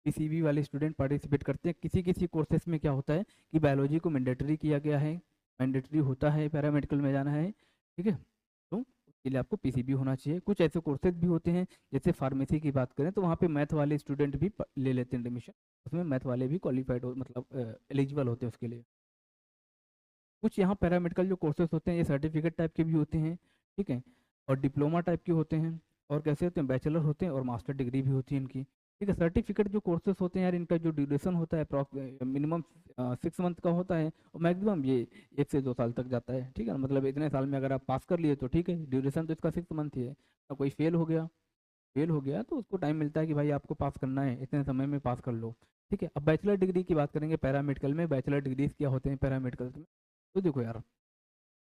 PCB वाले student participate करते हैं। किसी किसी कोर्सेज में क्या होता है कि बायोलॉजी को मैंडेटरी किया गया है, मैंडेटरी होता है पैरामेडिकल में जाना है, ठीक है, तो उसके लिए आपको पीसीबी होना चाहिए। कुछ ऐसे कोर्सेज भी होते हैं, जैसे फार्मेसी की बात करें तो वहाँ पे मैथ वाले स्टूडेंट भी ले लेते हैं एडमिशन, उसमें मैथ वाले भी क्वालिफाइड हो, मतलब एलिजिबल होते हैं उसके लिए। कुछ यहाँ पैरामेडिकल जो कोर्सेज होते हैं ये सर्टिफिकेट टाइप के भी होते हैं, ठीक है, और डिप्लोमा टाइप के होते हैं, और कैसे होते हैं, बैचलर होते हैं और मास्टर डिग्री भी होती है इनकी, ठीक है। सर्टिफिकेट जो कोर्सेज होते हैं यार, इनका जो ड्यूरेशन होता है मिनिमम 6 मंथ का होता है, और मैक्सिमम ये 1 से 2 साल तक जाता है, ठीक है ना। मतलब इतने साल में अगर आप पास कर लिए तो ठीक है, ड्यूरेशन तो इसका 6 मंथ ही है। और कोई फेल हो गया तो उसको टाइम मिलता है कि भाई आपको पास करना है, इतने समय में पास कर लो, ठीक है। अब बैचलर डिग्री की बात करेंगे पैरामेडिकल में, बैचलर डिग्रीज क्या होते हैं पैरामेडिकल में, तो देखो यार,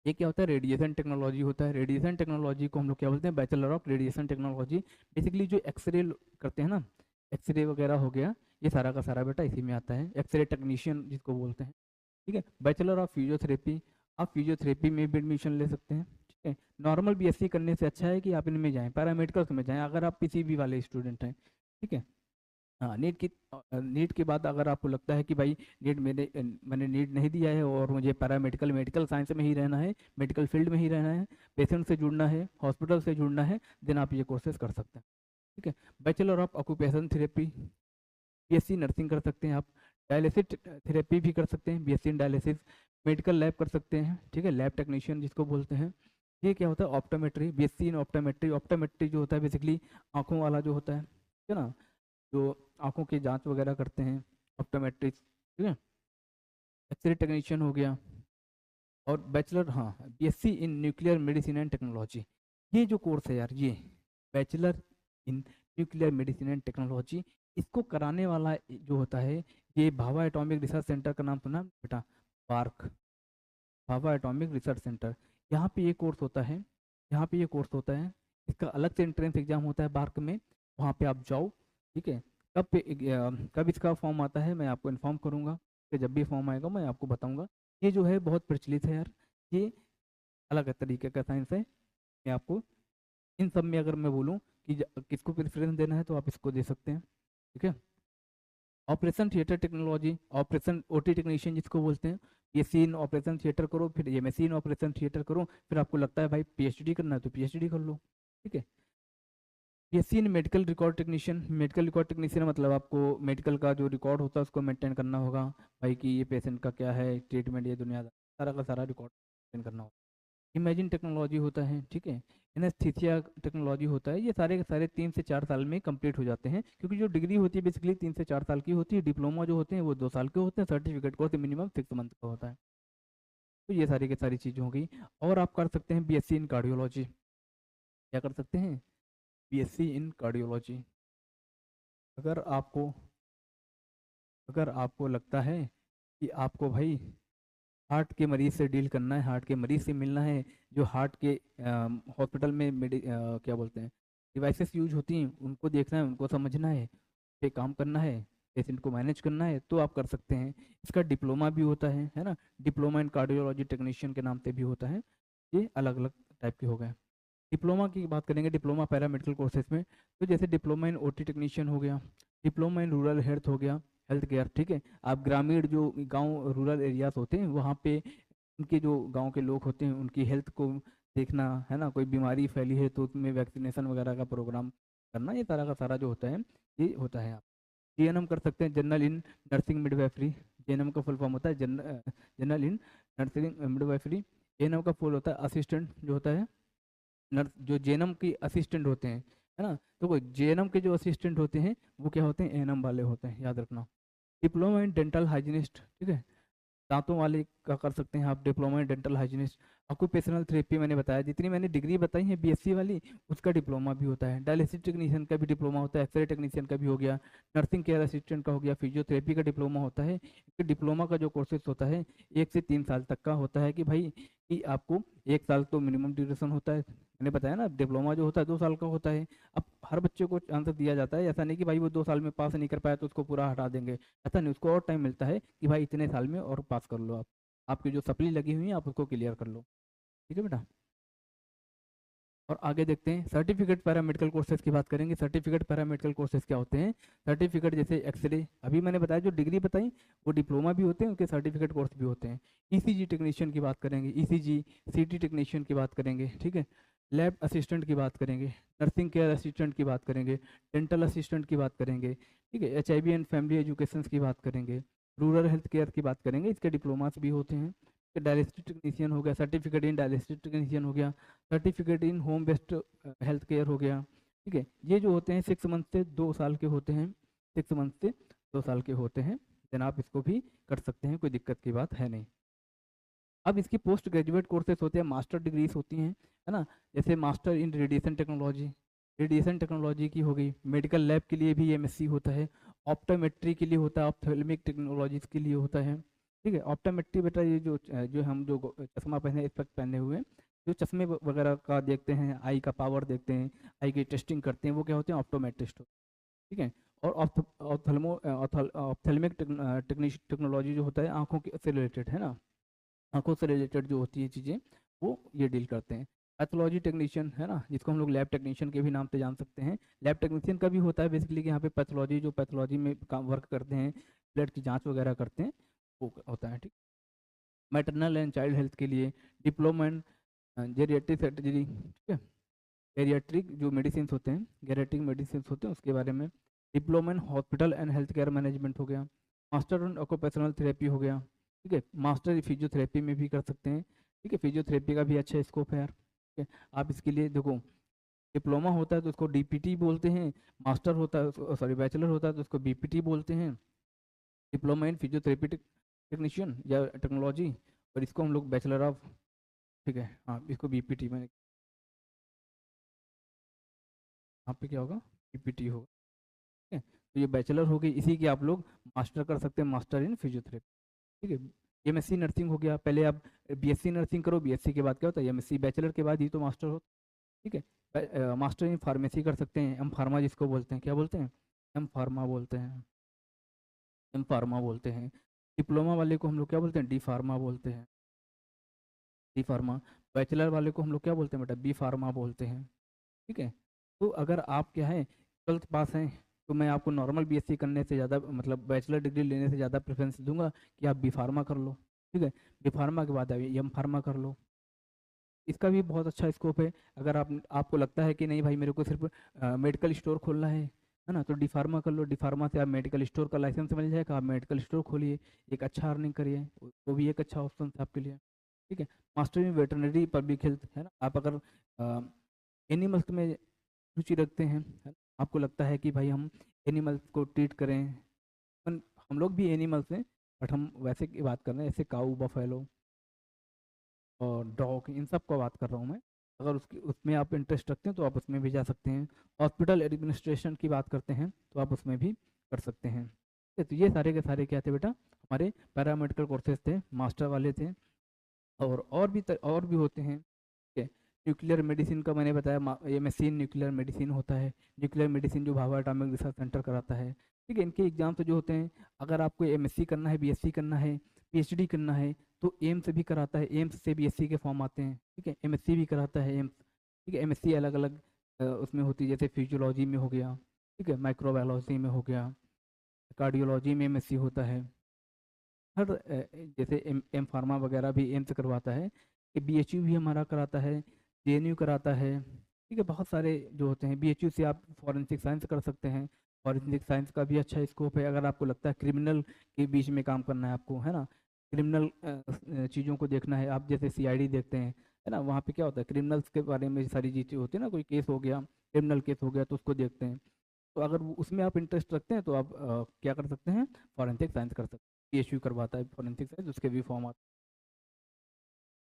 ये क्या होता है, रेडिएशन टेक्नोलॉजी होता है। रेडिएशन टेक्नोलॉजी को हम लोग क्या बोलते हैं, bachelor of radiation technology. Basically जो एक्सरे करते हैं ना, एक्सरे वगैरह हो गया, ये सारा का सारा बेटा इसी में आता है, एक्सरे टेक्नीशियन जिसको बोलते हैं, ठीक है। बैचलर ऑफ फिजियोथेरेपी, आप फिजियोथेरेपी में भी एडमिशन ले सकते हैं, ठीक है। नॉर्मल बीएससी करने से अच्छा है कि आप इनमें जाएं, पैरामेडिकल्स में जाएं अगर आप पीसीबी वाले स्टूडेंट हैं, ठीक है। हाँ, नीट के बाद अगर आपको लगता है कि भाई मैंने नीट नहीं दिया है और मुझे पैरामेडिकल मेडिकल साइंस में ही रहना है, मेडिकल फील्ड में ही रहना है, पेशेंट से जुड़ना है, हॉस्पिटल से जुड़ना है, देन आप ये कोर्सेज कर सकते हैं, ठीक है। Bachelor of occupation therapy, BSc nursing कर सकते हैं आप, डायलिसिस थेरेपी भी कर सकते हैं, BSc in dialysis, medical lab कर सकते हैं, ठीक है, लैब टेक्नीशियन जिसको बोलते हैं। ये क्या होता है, optometry, BSc in optometry. Optometry जो होता है बेसिकली आंखों वाला जो होता है, ठीक है ना, जो आंखों की जांच वगैरह करते हैं, ऑप्टोमेट्रिक्स, ठीक है। एक्सरे टेक्नीशियन हो गया। और बैचलर, हाँ, BSc in nuclear medicine and technology, ये जो कोर्स है यार, ये bachelor in nuclear medicine and technology, इसको कराने वाला जो होता है, ये भाभा एटॉमिक रिसर्च सेंटर का नाम सुना बेटा, park, Bhabha atomic research centre, यहाँ पे ये कोर्स होता है, यहाँ पे ये कोर्स होता है। इसका अलग से एंट्रेंस एग्जाम होता है बार्क में, वहाँ पे आप जाओ, ठीक है। कब इसका फॉर्म आता है मैं आपको इन्फॉर्म करूँगा, कि जब भी फॉर्म आएगा मैं आपको बताऊँगा। ये जो है बहुत प्रचलित है यार, ये अलग तरीके का साइंस है। मैं आपको इन सब में अगर मैं बोलूँ कि किसको प्रेफरेंस देना है तो आप इसको दे सकते हैं, ठीक है। Operation theatre technology, operation OT technician जिसको बोलते हैं, ये सीन ऑपरेशन थिएटर करो, फिर ये मशीन ऑपरेशन थिएटर करो, फिर आपको लगता है भाई पीएचडी करना है तो पीएचडी कर लो, ठीक है। पीएससी इन medical record technician, medical record technician मतलब आपको मेडिकल का जो रिकॉर्ड होता है उसको मेंटेन करना होगा, भाई कि ये पेशेंट का क्या है ट्रीटमेंट, ये दुनिया सारा का सारा रिकॉर्ड मेंटेन करना होगा। इमेजिन टेक्नोलॉजी होता है, ठीक है। एनेस्थीसिया टेक्नोलॉजी होता है। ये सारे के सारे 3 से 4 साल में कंप्लीट हो जाते हैं, क्योंकि जो डिग्री होती है बेसिकली 3 से 4 साल की होती है, डिप्लोमा जो होते हैं वो 2 साल के होते हैं, सर्टिफिकेट कोर्स मिनिमम 6 मंथ का होता है। तो ये सारी की सारी चीज़ें हो गई। और आप कर सकते हैं बीएससी इन कार्डियोलॉजी, क्या कर सकते हैं, बीएससी इन कार्डियोलॉजी। अगर आपको अगर आपको लगता है कि आपको भाई हार्ट के मरीज से डील करना है, हार्ट के मरीज से मिलना है, जो हार्ट के हॉस्पिटल में क्या बोलते हैं, डिवाइसेस यूज होती हैं, उनको देखना है, उनको समझना है, पे काम करना है, पेशेंट को मैनेज करना है, तो आप कर सकते हैं। इसका डिप्लोमा भी होता है ना, डिप्लोमा इन कार्डियोलॉजी टेक्नीशियन के नाम से भी होता है। ये अलग अलग टाइप के हो गए। डिप्लोमा की बात करेंगे, डिप्लोमा पैरामेडिकल कोर्सेज में, तो जैसे डिप्लोमा इन ओटी टेक्नीशियन हो गया, डिप्लोमा इन रूरल हेल्थ हो गया, हेल्थ केयर, ठीक है। आप ग्रामीण जो गांव रूरल एरियाज होते हैं वहाँ पे उनके जो गांव के लोग होते हैं उनकी हेल्थ को देखना है ना, कोई बीमारी फैली है तो उसमें वैक्सीनेशन वगैरह का प्रोग्राम करना, ये सारा का सारा जो होता है ये होता है। आप जीएनएम कर सकते हैं, general in nursing midwifery, JNM का फुल फॉर्म होता है general in nursing midwifery. ANM का फुल होता है असिस्टेंट जो होता है नर्स, जो जेएनएम की असिस्टेंट होते हैं, है ना, तो कोई जेएनएम के जो असिस्टेंट होते हैं वो क्या होते हैं, एएनएम वाले होते हैं, याद रखना। डिप्लोमा इन डेंटल हाइजीनिस्ट, ठीक है, दांतों वाले का कर सकते हैं आप, diploma in dental hygienist. Occupational therapy मैंने बताया, जितनी मैंने डिग्री बताई है बीएससी वाली उसका डिप्लोमा भी होता है। डायलिसिस टेक्नीशियन का भी डिप्लोमा होता है, एक्सरे टेक्नीशियन का भी हो गया, नर्सिंग केयर असिस्टेंट का हो गया, फिजियोथेरेपी का डिप्लोमा होता है। डिप्लोमा का जो कोर्सेज होता है 1 से 3 साल तक का होता है, कि भाई कि आपको 1 साल तो मिनिमम ड्यूरेशन होता है, मैंने बताया ना, डिप्लोमा जो होता है 2 साल का होता है। अब हर बच्चे को चांस दिया जाता है, ऐसा नहीं कि भाई वो 2 साल में पास नहीं कर पाया तो उसको पूरा हटा देंगे, ऐसा नहीं, उसको और टाइम मिलता है कि भाई इतने साल में और पास कर लो आप, आपकी जो सप्ली लगी हुई है आप उसको क्लियर कर लो, ठीक है बेटा। और आगे देखते हैं सर्टिफिकेट पैरामेडिकल कोर्सेज की बात करेंगे। सर्टिफिकेट पैरामेडिकल कोर्सेज क्या होते हैं? सर्टिफिकेट जैसे एक्सरे, अभी मैंने बताया जो डिग्री बताई वो डिप्लोमा भी होते हैं, उनके सर्टिफिकेट कोर्स भी होते हैं। ईसीजी टेक्नीशियन की बात करेंगे, ईसीजी सीटी टेक्नीशियन की बात करेंगे, ठीक है। लैब असिस्टेंट की बात करेंगे, नर्सिंग केयर असिस्टेंट की बात करेंगे, डेंटल असिस्टेंट की बात करेंगे, ठीक है। HIV एंड फैमिली एजुकेशन की बात करेंगे, रूरल हेल्थ केयर की बात करेंगे, इसके डिप्लोमास भी होते हैं। डायलिसिस टेक्नीशियन हो गया, सर्टिफिकेट इन डायलिसिस टेक्नीशियन हो गया, certificate in home based health care हो गया, ठीक है। ये जो होते हैं 6 मंथ से 2 साल के होते हैं, 6 मंथ से 2 साल के होते हैं। देन आप इसको भी कर सकते हैं, कोई दिक्कत की बात है नहीं। अब इसकी पोस्ट ग्रेजुएट कोर्सेज होते हैं, मास्टर डिग्रीज होती हैं, है ना। जैसे master in radiation technology, radiation technology की हो गई। मेडिकल लैब के लिए भी MSc होता है। ऑप्टोमेट्री के लिए होता है, ऑप्थेल्मिक टेक्नोलॉजीज के लिए होता है, ठीक है। ऑप्टोमेट्री बेटा ये जो हम जो चश्मा पहने, स्पेक्ट पहने हुए हैं, जो चश्मे वगैरह का देखते हैं, आई का पावर देखते हैं, आई की टेस्टिंग करते हैं, वो क्या होते हैं? ऑप्टोमेट्रिस्ट, ठीक है। और ऑप्थेल्मिक टेक्नोलॉजी जो होता है आंखों के से रिलेटेड, है ना, आंखों से रिलेटेड जो होती है चीज़ें, वो ये डील करते हैं। पैथोलॉजी टेक्नीशियन, है ना, जिसको हम लोग लैब टेक्नीशियन के भी नाम से जान सकते हैं। लैब टेक्नीशियन का भी होता है बेसिकली कि यहाँ पे पैथोलॉजी, जो पैथोलॉजी में काम वर्क करते हैं, ब्लड की जांच वगैरह करते हैं, वो होता है, ठीक। मैटरनल एंड चाइल्ड हेल्थ के लिए डिप्लोमा इन जेरियाट्रिक सर्जरी, ठीक है। जेरियाट्रिक जो मेडिसिन होते हैं, जेरियाट्रिक मेडिसिन होते हैं, उसके बारे में। Diploma in hospital and health care management हो गया। मास्टर इन ऑक्यूपेशनल थेरेपी हो गया, ठीक है। मास्टर फिजियोथेरेपी में भी कर सकते हैं, ठीक है। फिजियोथेरेपी का भी अच्छा स्कोप है यार, ठीक है। आप इसके लिए देखो, डिप्लोमा होता है तो उसको DPT बोलते हैं, मास्टर होता है, सॉरी बैचलर होता है तो उसको BPT बोलते हैं, डिप्लोमा इन फिजियोथेरेपी टेक्नीशियन या टेक्नोलॉजी। और इसको हम लोग बैचलर ऑफ, ठीक है, हाँ, इसको BPT में, यहाँ पे क्या होगा? BPT होगा, ठीक है। तो ये बैचलर हो गई, इसी की आप लोग मास्टर कर सकते हैं, मास्टर इन फिजियोथेरेपी, ठीक है। MSc नर्सिंग हो गया, पहले आप BSc नर्सिंग करो, BSc के बाद क्या होता है? MSc, बैचलर के बाद ही तो मास्टर हो, ठीक है। मास्टर इन फार्मेसी कर सकते हैं, M फार्मा जिसको बोलते हैं, क्या बोलते हैं? M फार्मा बोलते हैं, M फार्मा बोलते हैं। डिप्लोमा वाले को हम लोग क्या बोलते हैं? D फार्मा बोलते हैं, D फार्मा। बैचलर वाले को हम लोग क्या बोलते हैं बेटा? B फार्मा बोलते हैं, ठीक है। तो अगर आप क्या है, 12th पास हैं, तो मैं आपको नॉर्मल BSc करने से ज़्यादा, मतलब बैचलर डिग्री लेने से ज़्यादा प्रेफरेंस दूंगा कि आप B फार्मा कर लो, ठीक है। B फार्मा के बाद आप M फार्मा कर लो, इसका भी बहुत अच्छा स्कोप है। अगर आपको लगता है कि नहीं भाई मेरे को सिर्फ मेडिकल स्टोर खोलना है ना, तो डी फार्मा कर लो। डी फार्मा से आप मेडिकल स्टोर का लाइसेंस मिल जाएगा, आप मेडिकल स्टोर खोलिए, एक अच्छा अर्निंग करिए, वो भी एक अच्छा ऑप्शन है आपके लिए, ठीक है। Master in veterinary public health, है ना। आप अगर एनिमल्स में रुचि रखते हैं, है ना, आपको लगता है कि भाई हम एनिमल्स को ट्रीट करें, हम लोग भी एनिमल्स हैं, बट हम वैसे की बात कर रहे हैं, जैसे काऊ, बफेलो और डॉग, इन सब का बात कर रहा हूँ मैं। अगर उसकी उसमें आप इंटरेस्ट रखते हैं तो आप उसमें भी जा सकते हैं। हॉस्पिटल एडमिनिस्ट्रेशन की बात करते हैं तो आप उसमें भी कर सकते हैं, ठीक है। तो ये सारे के सारे क्या थे बेटा? हमारे पैरामेडिकल कोर्सेज थे, मास्टर वाले थे। और भी होते हैं, ठीक है। न्यूक्लियर मेडिसिन का मैंने बताया, MSc न्यूक्लियर मेडिसिन होता है। न्यूक्लियर मेडिसिन जो भाभा एटॉमिक रिसर्च सेंटर कराता है, ठीक है। इनके एग्जाम तो जो होते हैं, अगर आपको MSc करना है, BSc करना है, PhD करना है, तो एम्स भी कराता है, एम्स से BSc के फॉर्म आते हैं, ठीक है। MSc भी कराता है एम्स, ठीक है। MSc अलग अलग उसमें होती है, जैसे फिजियोलॉजी में हो गया, ठीक है, माइक्रोबायोलॉजी में हो गया, कार्डियोलॉजी में MSc होता है। हर जैसे एम फार्मा वगैरह भी एम्स करवाता है, BHU भी हमारा कराता है, JNU कराता है, ठीक है। बहुत सारे जो होते हैं, BHU से आप फॉरेंसिक साइंस कर सकते हैं। फॉरेंसिक साइंस का भी अच्छा स्कोप है, अगर आपको लगता है क्रिमिनल के बीच में काम करना है आपको, है ना, क्रिमिनल चीज़ों को देखना है, आप जैसे CID देखते हैं, है ना, वहाँ पे क्या होता है, क्रिमिनल्स के बारे में सारी चीज़ें होती है ना, कोई केस हो गया, क्रिमिनल केस हो गया तो उसको देखते हैं। तो अगर उसमें आप इंटरेस्ट रखते हैं तो आप क्या कर सकते हैं? फॉरेंसिक साइंस कर सकते हैं। PSU करवाता है फॉरेंसिक साइंस, उसके भी फॉर्म आते हैं।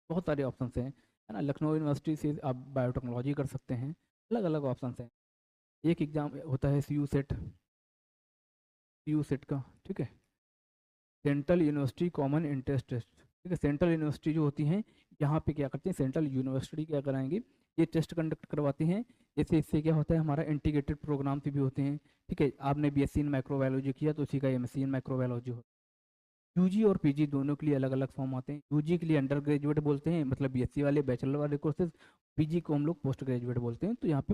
बहुत सारे ऑप्शन हैं, है ना। लखनऊ यूनिवर्सिटी से आप बायोटेक्नोलॉजी कर सकते हैं, अलग अलग ऑप्शन हैं। एक एग्ज़ाम होता है CU सेट का, ठीक है, central university common entrance test, ठीक है। सेंट्रल यूनिवर्सिटी जो होती हैं, यहाँ पे क्या करते हैं, सेंट्रल यूनिवर्सिटी क्या कराएंगे, ये टेस्ट कंडक्ट करवाती हैं। जैसे इससे क्या होता है, हमारा इंटीग्रेटेड प्रोग्राम भी होते हैं, ठीक है। आपने BSc इन माइक्रोबायोलॉजी किया तो उसी का MSc इन माइक्रोबायोलॉजी हो, यूजी और पीजी दोनों के लिए अलग अलग फॉर्म आते हैं। यूजी के लिए अंडर ग्रेजुएट बोलते हैं, मतलब बीएससी वाले बैचलर वाले कोर्सेज। पीजी को हम लोग पोस्ट ग्रेजुएट बोलते हैं। तो यहाँ पे